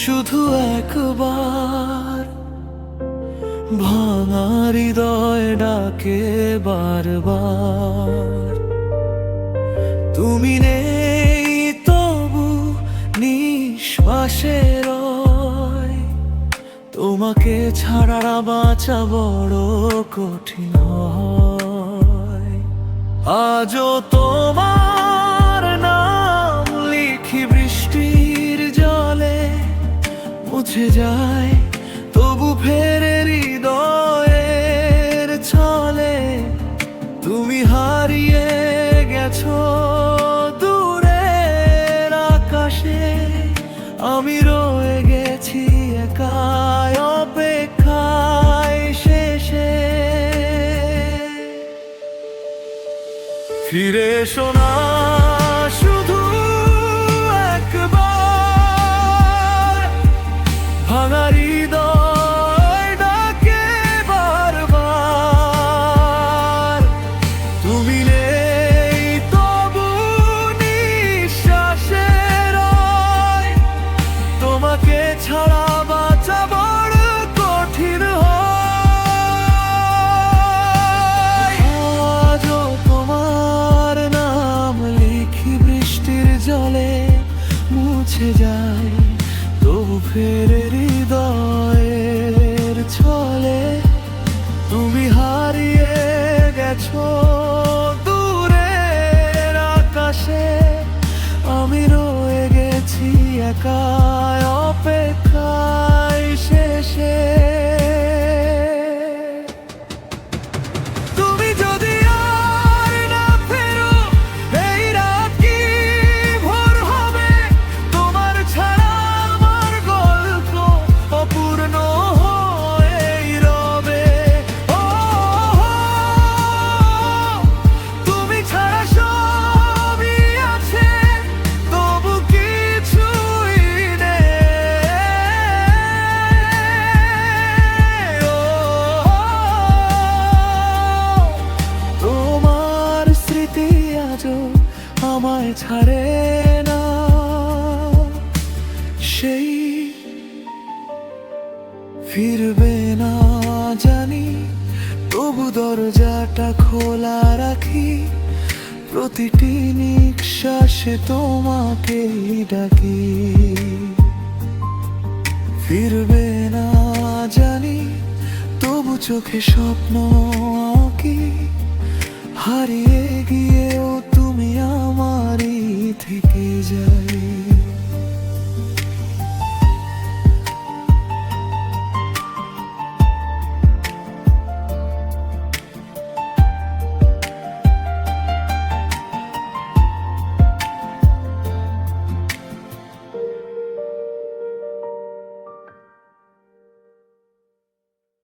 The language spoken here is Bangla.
শুধু একবার ভাঙা হৃদয় ডাকে বারবার। তুমি নেই তবু নিঃশ্বাসে রয়, তোমাকে ছাড়া বাঁচা বড় কঠিন হয়। আজও তোমার নাম লিখি বৃষ্টির জলে, মুছে যায় তবু ফেরে হৃদয়ের ছলে। তুমি হারিয়ে গেছো দূরের আকাশে, আমি রয়ে গেছি একাই অপেক্ষায় শেষে। ফিরে এসো না শুধু একবার, ভাঙা হৃদয় ডাকে বারবার। তুমি নেই তবু নিঃশ্বাসে রয়, তোমাকে ছাড়া বাঁচা বড় কঠিন হয়। আজও তোমার নাম লিখি বৃষ্টির জলে, মুছে যায় তবু ফেরে হৃদয়ের ছলে। তুমি হারিয়ে গেছো দূরের আকাশে, আমি রয়ে গেছি একাই অপেক্ষায় শেষে। তুমি যদি আর না ফেরো, এই রাত কি ভোর হবে? তোমার ছাড়া আমার গল্প অপূর্ণ হয়েই রবে। ও তুমি ছাড়া সবই আছে, তবু কিছুই নেই। ও তোমার স্মৃতি আজও আমায় ছাড়ে না, সেই ফিরবে না জানি, তবু দরজাটা খোলা রাখি। প্রতিটি নিঃশ্বাসে তোমাকেই ডাকি। ফিরবে না জানি, তবু চোখে স্বপ্ন আঁকি। হারিয়ে গিয়েও তুমি আমারই থেকে যাই।